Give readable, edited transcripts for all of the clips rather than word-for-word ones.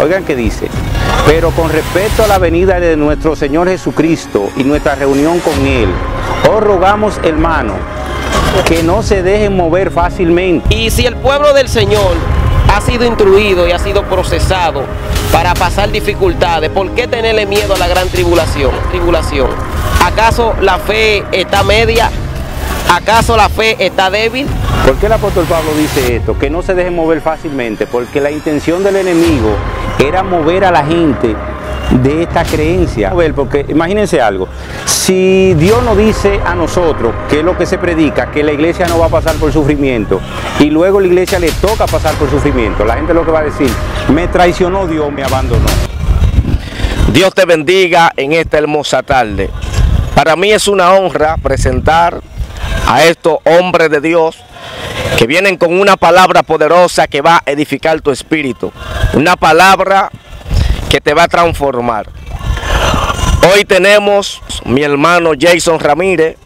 Oigan qué dice: pero con respecto a la venida de nuestro Señor Jesucristo y nuestra reunión con Él, os rogamos, hermanos, que no se dejen mover fácilmente. Y si el pueblo del Señor ha sido instruido y ha sido procesado para pasar dificultades, ¿por qué tenerle miedo a la gran tribulación? ¿Acaso la fe está media? ¿Acaso la fe está débil? ¿Por qué el apóstol Pablo dice esto? Que no se dejen mover fácilmente, porque la intención del enemigo era mover a la gente de esta creencia. Porque imagínense algo: si Dios nos dice a nosotros, que es lo que se predica, que la iglesia no va a pasar por sufrimiento, y luego la iglesia le toca pasar por sufrimiento, la gente lo que va a decir: me traicionó Dios, me abandonó. Dios te bendiga en esta hermosa tarde. Para mí es una honra presentar a estos hombres de Dios que vienen con una palabra poderosa que va a edificar tu espíritu, una palabra que te va a transformar. Hoy tenemos mi hermano Jason Ramírez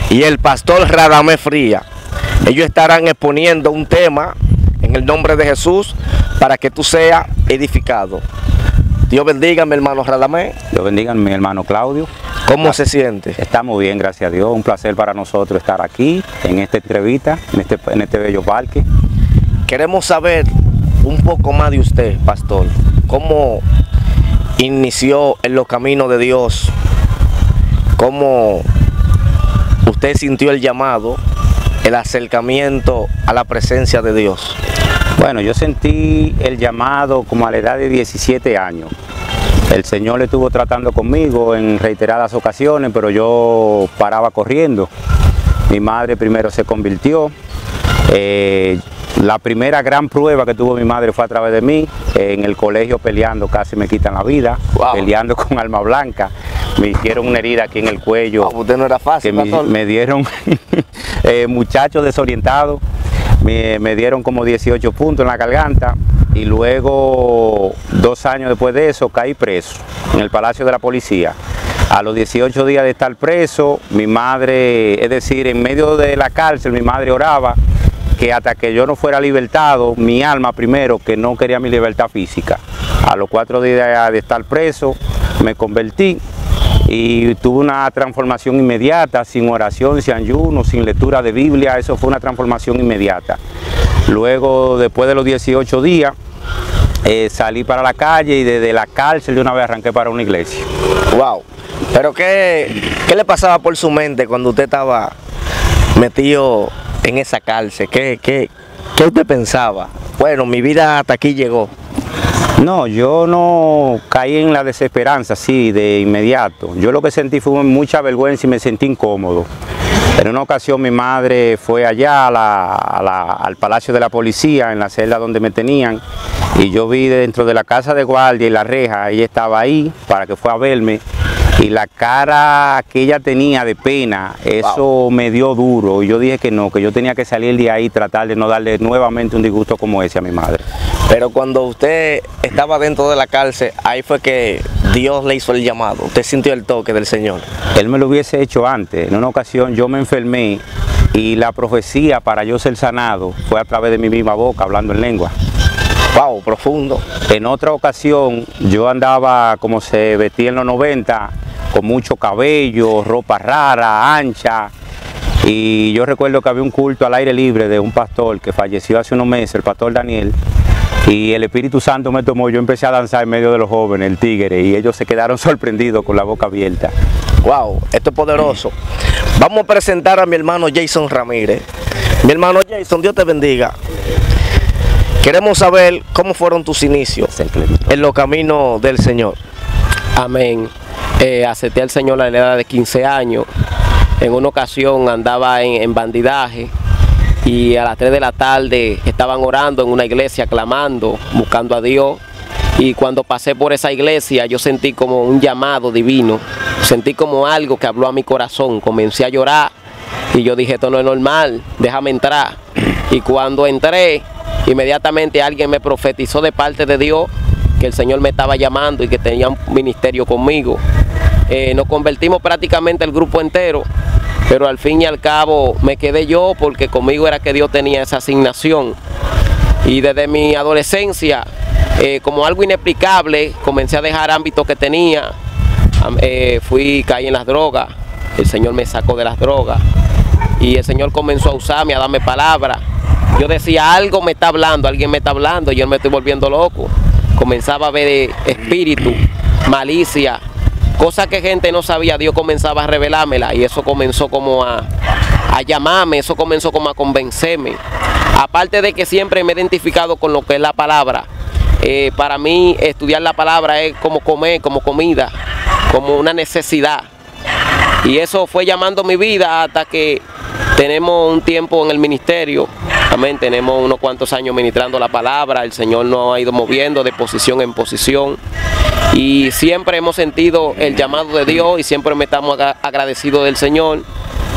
y el pastor Radamés Frías. Ellos estarán exponiendo un tema en el nombre de Jesús para que tú seas edificado. Dios bendiga, mi hermano Radamés. Dios bendiga, mi hermano Claudio. ¿Cómo se siente? Está muy bien, gracias a Dios. Un placer para nosotros estar aquí en esta entrevista, en este bello parque. Queremos saber un poco más de usted, pastor. ¿Cómo inició en los caminos de Dios? ¿Cómo usted sintió el llamado, el acercamiento a la presencia de Dios? Bueno, yo sentí el llamado como a la edad de 17 años. El Señor le estuvo tratando conmigo en reiteradas ocasiones, pero yo paraba corriendo. Mi madre primero se convirtió. La primera gran prueba que tuvo mi madre fue a través de mí. En el colegio peleando casi me quitan la vida, peleando con arma blanca. Me hicieron una herida aquí en el cuello. Usted no era fácil, que me dieron muchachos desorientados. Me dieron como 18 puntos en la garganta, y luego 2 años después de eso caí preso en el Palacio de la Policía. A los 18 días de estar preso, mi madre, es decir, en medio de la cárcel, mi madre oraba que hasta que yo no fuera libertado, mi alma primero, que no quería mi libertad física. A los 4 días de estar preso, me convertí y tuve una transformación inmediata, sin oración, sin ayuno, sin lectura de Biblia. Eso fue una transformación inmediata. Luego, después de los 18 días, salí para la calle y desde la cárcel de una vez arranqué para una iglesia. Wow. Pero ¿qué le pasaba por su mente cuando usted estaba metido en esa cárcel? ¿Qué usted pensaba? Bueno, mi vida hasta aquí llegó. No, yo no caí en la desesperanza así de inmediato. Yo lo que sentí fue mucha vergüenza y me sentí incómodo. En una ocasión mi madre fue allá al Palacio de la Policía, en la celda donde me tenían, y yo vi dentro de la casa de guardia y la reja, ella estaba ahí para que fue a verme, y la cara que ella tenía de pena, eso me dio duro, y yo dije que no, que yo tenía que salir de ahí y tratar de no darle nuevamente un disgusto como ese a mi madre. Pero cuando usted estaba dentro de la cárcel, ahí fue que Dios le hizo el llamado. Usted sintió el toque del Señor. Él me lo hubiese hecho antes. En una ocasión yo me enfermé y la profecía para yo ser sanado fue a través de mi misma boca, hablando en lengua. Wow, profundo. En otra ocasión yo andaba como se vestía en los 90, con mucho cabello, ropa rara, ancha. Y yo recuerdo que había un culto al aire libre de un pastor que falleció hace unos meses, el pastor Daniel. Y el Espíritu Santo me tomó, yo empecé a danzar en medio de los jóvenes, el tigre, y ellos se quedaron sorprendidos con la boca abierta. Wow, esto es poderoso. Vamos a presentar a mi hermano Jason Ramírez. Mi hermano Jason, Dios te bendiga. Queremos saber cómo fueron tus inicios en los caminos del Señor. Amén. Acepté al Señor a la edad de 15 años. En una ocasión andaba en bandidaje. Y a las 3 de la tarde estaban orando en una iglesia, clamando, buscando a Dios. Y cuando pasé por esa iglesia yo sentí como un llamado divino, sentí como algo que habló a mi corazón, comencé a llorar y yo dije, esto no es normal, déjame entrar. Y cuando entré, inmediatamente alguien me profetizó de parte de Dios que el Señor me estaba llamando y que tenía un ministerio conmigo. Nos convertimos prácticamente el grupo entero. Pero al fin y al cabo me quedé yo porque conmigo era que Dios tenía esa asignación. Y desde mi adolescencia como algo inexplicable, comencé a dejar ámbitos que tenía, caí en las drogas, el Señor me sacó de las drogas y el Señor comenzó a usarme, a darme palabras. Yo decía, algo me está hablando, alguien me está hablando, yo me estoy volviendo loco. Comenzaba a ver espíritu, malicia, cosas que gente no sabía, Dios comenzaba a revelármela y eso comenzó como a llamarme, eso comenzó como a convencerme. Aparte de que siempre me he identificado con lo que es la palabra, para mí estudiar la palabra es como comer, como comida, como una necesidad. Y eso fue llamando mi vida hasta que tenemos un tiempo en el ministerio. Amén, tenemos unos cuantos años ministrando la palabra, el Señor nos ha ido moviendo de posición en posición y siempre hemos sentido el llamado de Dios y siempre me estamos agradecidos del Señor,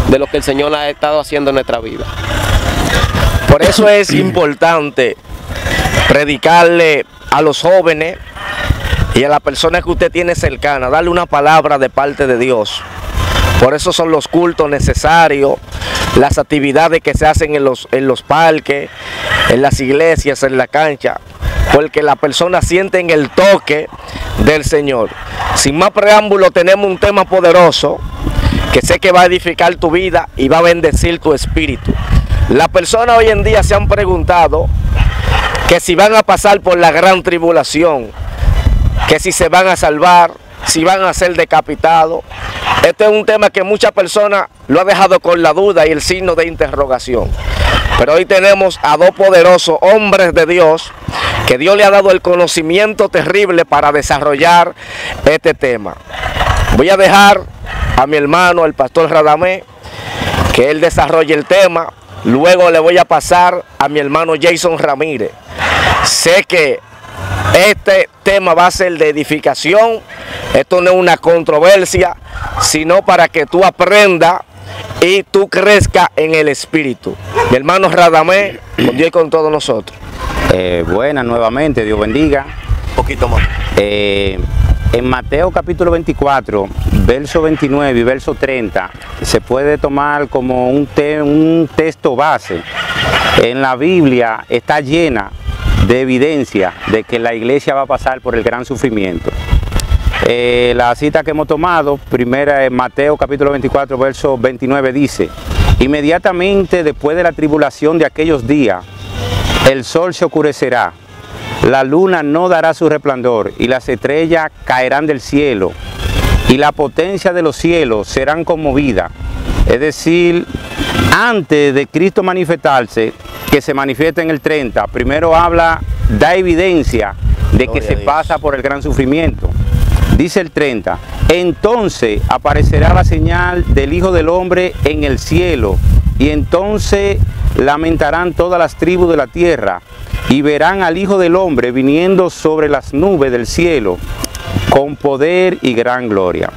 de lo que el Señor ha estado haciendo en nuestra vida. Por eso es importante predicarle a los jóvenes y a las personas que usted tiene cercana, darle una palabra de parte de Dios. Por eso son los cultos necesarios, las actividades que se hacen en los parques, en las iglesias, en la cancha, porque las personas sienten el toque del Señor. Sin más preámbulo, tenemos un tema poderoso que sé que va a edificar tu vida y va a bendecir tu espíritu. Las personas hoy en día se han preguntado que si van a pasar por la gran tribulación, que si se van a salvar, si van a ser decapitados. Este es un tema que muchas personas lo han dejado con la duda y el signo de interrogación. Pero hoy tenemos a dos poderosos hombres de Dios que Dios le ha dado el conocimiento terrible para desarrollar este tema. Voy a dejar a mi hermano, el pastor Radamés, que él desarrolle el tema. Luego le voy a pasar a mi hermano Jason Ramírez. Sé que este tema va a ser de edificación. Esto no es una controversia, sino para que tú aprendas y tú crezcas en el espíritu. Mi hermano Radamés, con Dios y con todos nosotros. Buenas nuevamente, Dios bendiga. Un poquito más. En Mateo capítulo 24, verso 29 y verso 30, se puede tomar como un texto base. En la Biblia está llena de evidencia de que la iglesia va a pasar por el gran sufrimiento. La cita que hemos tomado, primera en Mateo capítulo 24, verso 29, dice: inmediatamente después de la tribulación de aquellos días, el sol se oscurecerá, la luna no dará su resplandor, y las estrellas caerán del cielo, y la potencia de los cielos serán conmovidas. Es decir, antes de Cristo manifestarse, que se manifiesta en el 30, primero da evidencia de que se pasa por el gran sufrimiento. Dice el 30, entonces aparecerá la señal del Hijo del Hombre en el cielo, y entonces lamentarán todas las tribus de la tierra, y verán al Hijo del Hombre viniendo sobre las nubes del cielo, con poder y gran gloria.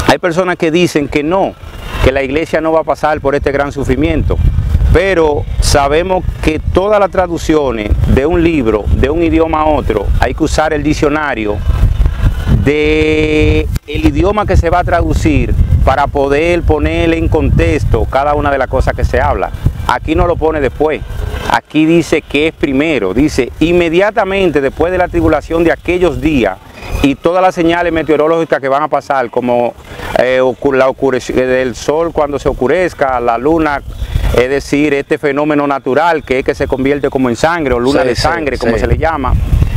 Hay personas que dicen que no, que la iglesia no va a pasar por este gran sufrimiento, pero sabemos que todas las traducciones de un libro, de un idioma a otro, hay que usar el diccionario del idioma que se va a traducir para poder ponerle en contexto cada una de las cosas que se habla. Aquí no lo pone después, aquí dice que es primero, dice inmediatamente después de la tribulación de aquellos días y todas las señales meteorológicas que van a pasar, como del sol cuando se oscurezca, la luna, es decir, este fenómeno natural que es que se convierte como en sangre o luna de sangre, como se le llama.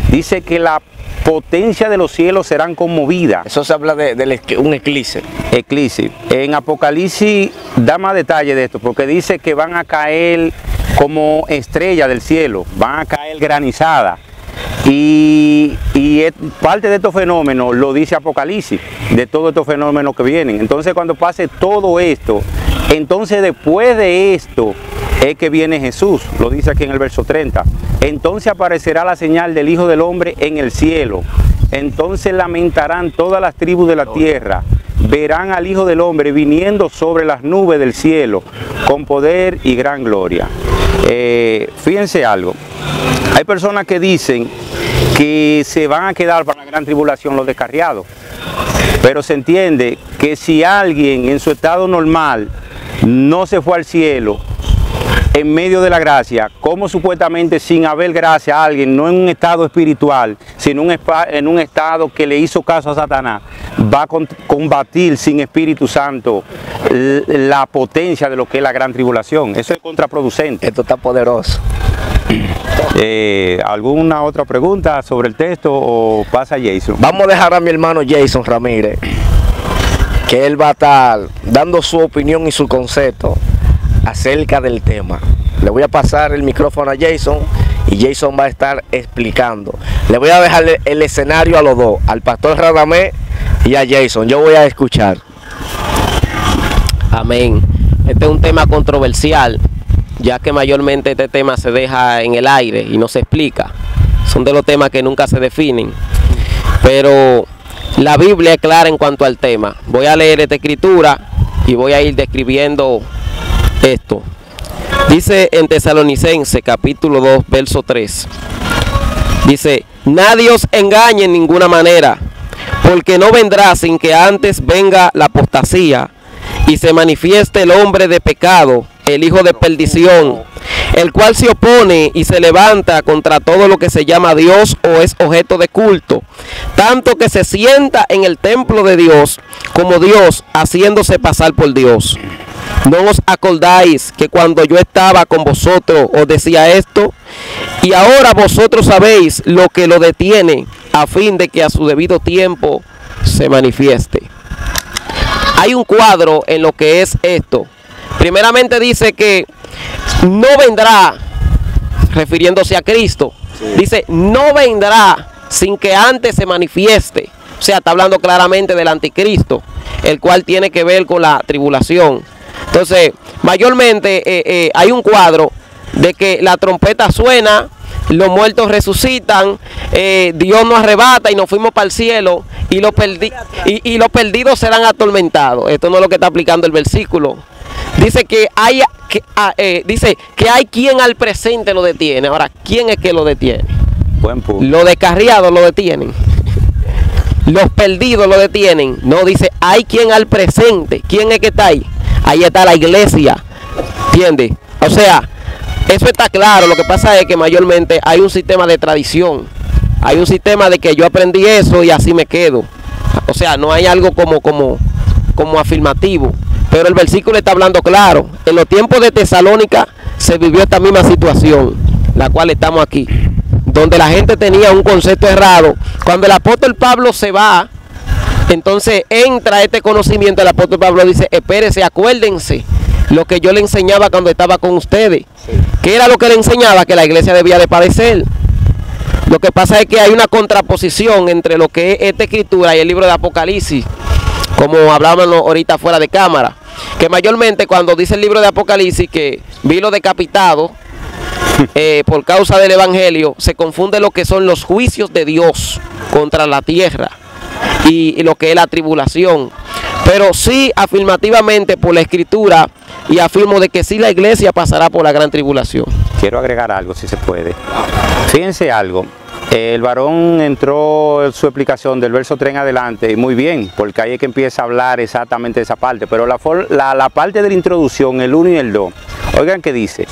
Dice que la potencia de los cielos serán conmovidas. Eso se habla de un eclipse. Eclipse. En Apocalipsis da más detalle de esto, porque dice que van a caer como estrellas del cielo, van a caer granizadas. Y parte de estos fenómenos lo dice Apocalipsis, de todos estos fenómenos que vienen. Entonces cuando pase todo esto, entonces después de esto es que viene Jesús, lo dice aquí en el verso 30. Entonces aparecerá la señal del Hijo del Hombre en el cielo. Entonces lamentarán todas las tribus de la tierra. Verán al Hijo del Hombre viniendo sobre las nubes del cielo con poder y gran gloria. Fíjense algo. Hay personas que dicen que se van a quedar para la gran tribulación los descarriados. Pero se entiende que si alguien en su estado normal no se fue al cielo, en medio de la gracia, como supuestamente sin haber gracia a alguien, no en un estado espiritual, sino en un estado que le hizo caso a Satanás, va a combatir sin Espíritu Santo la potencia de lo que es la gran tribulación. Eso es contraproducente. Esto está poderoso. ¿Alguna otra pregunta sobre el texto o pasa Jason? Vamos a dejar a mi hermano Jason Ramírez, que él va a estar dando su opinión y su concepto acerca del tema. Le voy a pasar el micrófono a Jason y Jason va a estar explicando. Le voy a dejar el escenario a los dos, al pastor Radamés y a Jason. Yo voy a escuchar. Amén. Este es un tema controversial, ya que mayormente este tema se deja en el aire y no se explica. Son de los temas que nunca se definen. Pero la Biblia es clara en cuanto al tema. Voy a leer esta escritura y voy a ir describiendo esto. Dice en Tesalonicenses capítulo 2 verso 3. Dice: nadie os engañe en ninguna manera, porque no vendrá sin que antes venga la apostasía y se manifieste el hombre de pecado, el hijo de perdición, el cual se opone y se levanta contra todo lo que se llama Dios o es objeto de culto, tanto que se sienta en el templo de Dios como Dios, haciéndose pasar por Dios. ¿No os acordáis que cuando yo estaba con vosotros os decía esto? Y ahora vosotros sabéis lo que lo detiene, a fin de que a su debido tiempo se manifieste. Hay un cuadro en lo que es esto. Primeramente dice que no vendrá, refiriéndose a Cristo. Dice, no vendrá sin que antes se manifieste. O sea, está hablando claramente del anticristo, el cual tiene que ver con la tribulación. Entonces, mayormente hay un cuadro de que la trompeta suena, los muertos resucitan, Dios nos arrebata y nos fuimos para el cielo y los perdidos serán atormentados. Esto no es lo que está aplicando el versículo. Dice que hay quien al presente lo detiene. Ahora, ¿quién es que lo detiene? Buen punto. Los descarriados lo detienen. Los perdidos lo detienen. No, dice, hay quien al presente. ¿Quién es que está ahí? Ahí está la iglesia. ¿Entiendes? O sea, eso está claro. Lo que pasa es que mayormente hay un sistema de tradición. Hay un sistema de que yo aprendí eso y así me quedo. O sea, no hay algo como afirmativo. Pero el versículo está hablando claro. En los tiempos de Tesalónica se vivió esta misma situación, la cual estamos aquí, donde la gente tenía un concepto errado. Cuando el apóstol Pablo se va, entonces entra este conocimiento. El apóstol Pablo dice, espérese, acuérdense lo que yo le enseñaba cuando estaba con ustedes. ¿Qué era lo que le enseñaba? Que la iglesia debía de padecer. Lo que pasa es que hay una contraposición entre lo que es esta escritura y el libro de Apocalipsis, como hablábamos ahorita fuera de cámara, que mayormente cuando dice el libro de Apocalipsis que vi lo decapitado por causa del evangelio, se confunde lo que son los juicios de Dios contra la tierra y lo que es la tribulación. Pero sí, afirmativamente por la escritura, y afirmo de que sí, la iglesia pasará por la gran tribulación. Quiero agregar algo, si se puede. Fíjense algo. El varón entró en su explicación del verso 3 en adelante, y muy bien, porque ahí es que empieza a hablar exactamente de esa parte. Pero la parte de la introducción, el 1 y el 2, oigan qué dice: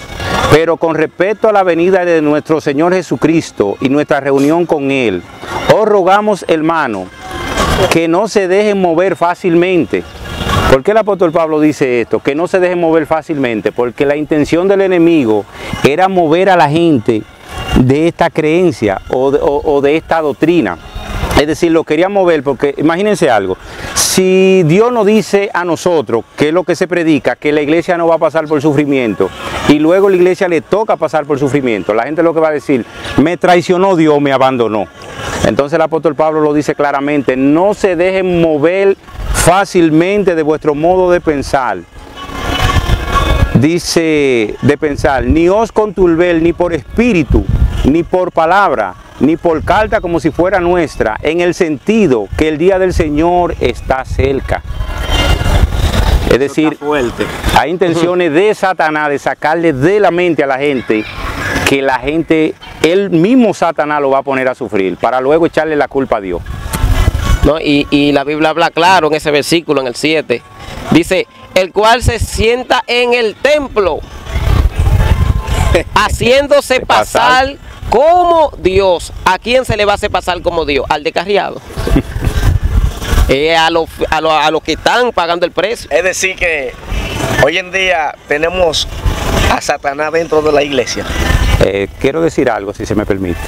pero con respecto a la venida de nuestro Señor Jesucristo y nuestra reunión con Él, os rogamos, hermano, que no se dejen mover fácilmente. ¿Por qué el apóstol Pablo dice esto? Que no se dejen mover fácilmente, porque la intención del enemigo era mover a la gente de esta creencia o de esta doctrina. Es decir, lo quería mover porque, imagínense algo, si Dios nos dice a nosotros, que es lo que se predica, que la iglesia no va a pasar por sufrimiento, y luego la iglesia le toca pasar por sufrimiento, la gente lo que va a decir, me traicionó Dios, me abandonó. Entonces el apóstol Pablo lo dice claramente: no se dejen mover fácilmente de vuestro modo de pensar. Dice, de pensar, ni os conturber ni por espíritu, ni por palabra, ni por carta como si fuera nuestra, en el sentido que el día del Señor está cerca. Es decir, hay intenciones de Satanás de sacarle de la mente a la gente, que la gente, el mismo Satanás lo va a poner a sufrir, para luego echarle la culpa a Dios. ¿No? Y la Biblia habla claro en ese versículo, en el 7, dice, el cual se sienta en el templo. haciéndose pasar como Dios. ¿A quién se le va a hacer pasar como Dios? Al descarriado. A los que están pagando el precio. Es decir que hoy en día tenemos a Satanás dentro de la iglesia. Quiero decir algo, si se me permite.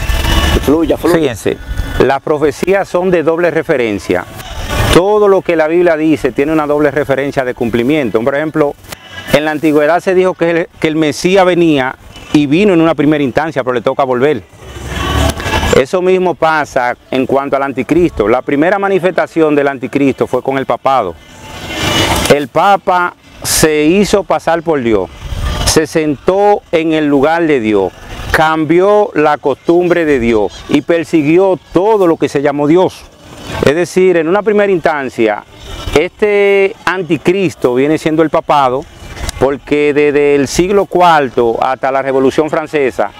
Fluya. Fíjense, las profecías son de doble referencia. Todo lo que la Biblia dice tiene una doble referencia de cumplimiento. Por ejemplo, en la antigüedad se dijo que el Mesías venía y vino en una primera instancia, pero le toca volver. Eso mismo pasa en cuanto al anticristo. La primera manifestación del anticristo fue con el papado. El papa se hizo pasar por Dios, se sentó en el lugar de Dios, cambió la costumbre de Dios y persiguió todo lo que se llamó Dios. Es decir, en una primera instancia, este anticristo viene siendo el papado, porque desde el siglo IV hasta la Revolución Francesa,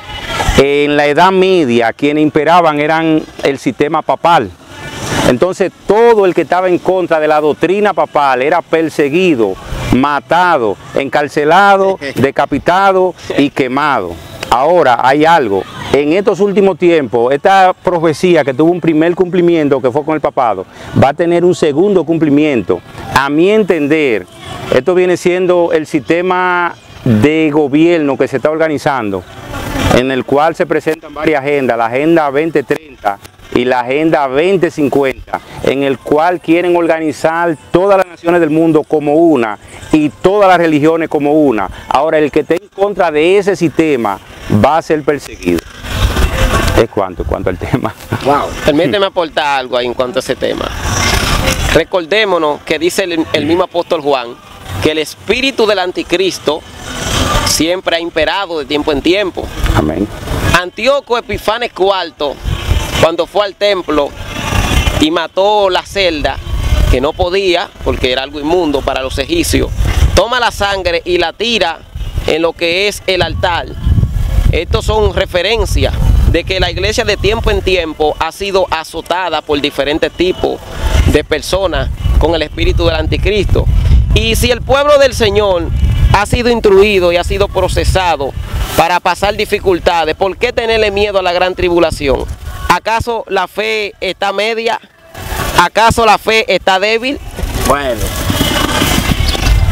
en la Edad Media, quienes imperaban eran el sistema papal. Entonces, todo el que estaba en contra de la doctrina papal era perseguido, matado, encarcelado, decapitado y quemado. Ahora hay algo, en estos últimos tiempos, esta profecía que tuvo un primer cumplimiento que fue con el papado, va a tener un segundo cumplimiento. A mi entender, esto viene siendo el sistema de gobierno que se está organizando, en el cual se presentan varias agendas, la Agenda 2030 y la Agenda 2050, en el cual quieren organizar todas las naciones del mundo como una y todas las religiones como una. Ahora, el que esté en contra de ese sistema va a ser perseguido. Es cuanto al tema. Wow. Permíteme aportar algo ahí en cuanto a ese tema. Recordémonos que dice el mismo apóstol Juan que el espíritu del anticristo siempre ha imperado de tiempo en tiempo. Amén. Antíoco Epifanes IV, cuando fue al templo y mató la celda, que no podía porque era algo inmundo para los egipcios, toma la sangre y la tira en lo que es el altar. Estos son referencias de que la iglesia de tiempo en tiempo ha sido azotada por diferentes tipos de personas con el espíritu del anticristo. Y si el pueblo del Señor ha sido instruido y ha sido procesado para pasar dificultades, ¿por qué tenerle miedo a la gran tribulación? ¿Acaso la fe está media? ¿Acaso la fe está débil?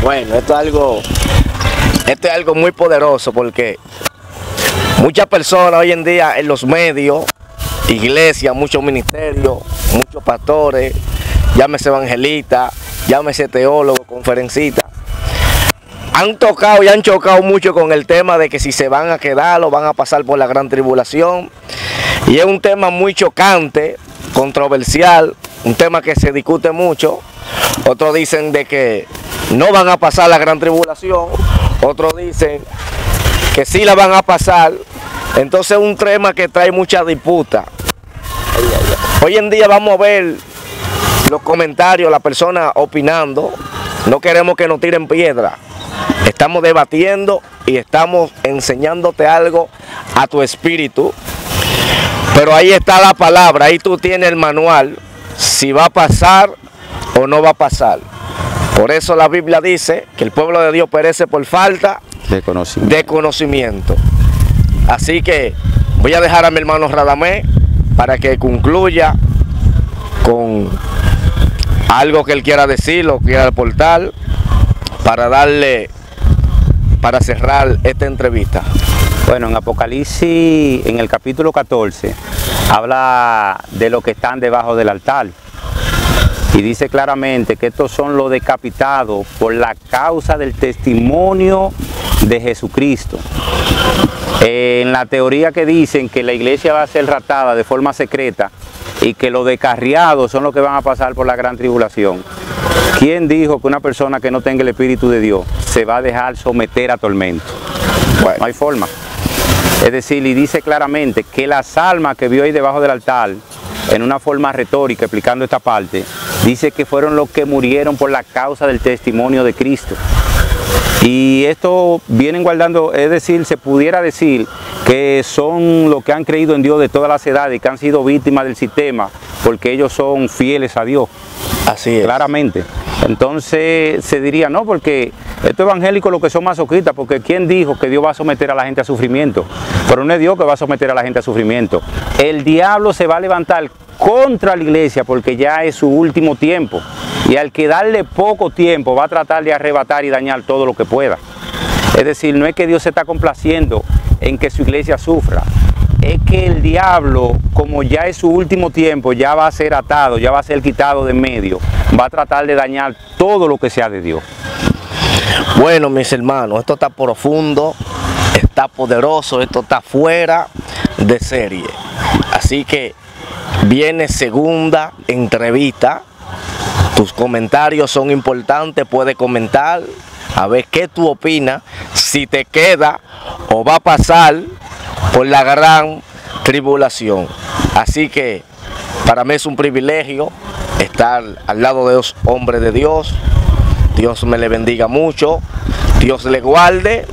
Bueno, esto es algo muy poderoso, porque muchas personas hoy en día en los medios, iglesias, muchos ministerios, muchos pastores, llámese evangelistas, llámese teólogos, conferencistas, han tocado y han chocado mucho con el tema de que si se van a quedar o van a pasar por la gran tribulación. Y es un tema muy chocante, controversial, un tema que se discute mucho. Otros dicen de que no van a pasar la gran tribulación, otros dicen que sí la van a pasar. Entonces es un tema que trae mucha disputa. Hoy en día vamos a ver los comentarios, las personas opinando. No queremos que nos tiren piedra. Estamos debatiendo y estamos enseñándote algo a tu espíritu. Pero ahí está la palabra, ahí tú tienes el manual, si va a pasar o no va a pasar. Por eso la Biblia dice que el pueblo de Dios perece por falta de conocimiento. Así que voy a dejar a mi hermano Radamés para que concluya con algo que él quiera decir, lo quiera aportar, para cerrar esta entrevista. Bueno, en Apocalipsis, en el capítulo 14, habla de los que están debajo del altar. Y dice claramente que estos son los decapitados por la causa del testimonio de Jesucristo. En la teoría que dicen que la iglesia va a ser raptada de forma secreta y que los descarriados son los que van a pasar por la gran tribulación. ¿Quién dijo que una persona que no tenga el Espíritu de Dios se va a dejar someter a tormento? Bueno, no hay forma. Es decir, y dice claramente que las almas que vio ahí debajo del altar, en una forma retórica explicando esta parte, dice que fueron los que murieron por la causa del testimonio de Cristo. Y esto vienen guardando, es decir, se pudiera decir que son los que han creído en Dios de todas las edades y que han sido víctimas del sistema porque ellos son fieles a Dios. Así es. Claramente. Entonces se diría, no, porque Estos evangélicos lo que son masoquistas, porque ¿quién dijo que Dios va a someter a la gente a sufrimiento? Pero no es Dios que va a someter a la gente a sufrimiento. El diablo se va a levantar contra la iglesia porque ya es su último tiempo. Y al quedarle poco tiempo va a tratar de arrebatar y dañar todo lo que pueda. Es decir, no es que Dios se está complaciendo en que su iglesia sufra. Es que el diablo, como ya es su último tiempo, ya va a ser atado, ya va a ser quitado de en medio. Va a tratar de dañar todo lo que sea de Dios. Bueno, mis hermanos, esto está profundo, está poderoso, esto está fuera de serie. Así que viene segunda entrevista. Tus comentarios son importantes, puedes comentar a ver qué tú opinas, si te queda o va a pasar por la gran tribulación. Así que para mí es un privilegio estar al lado de los hombres de Dios. Dios me le bendiga mucho, Dios le guarde.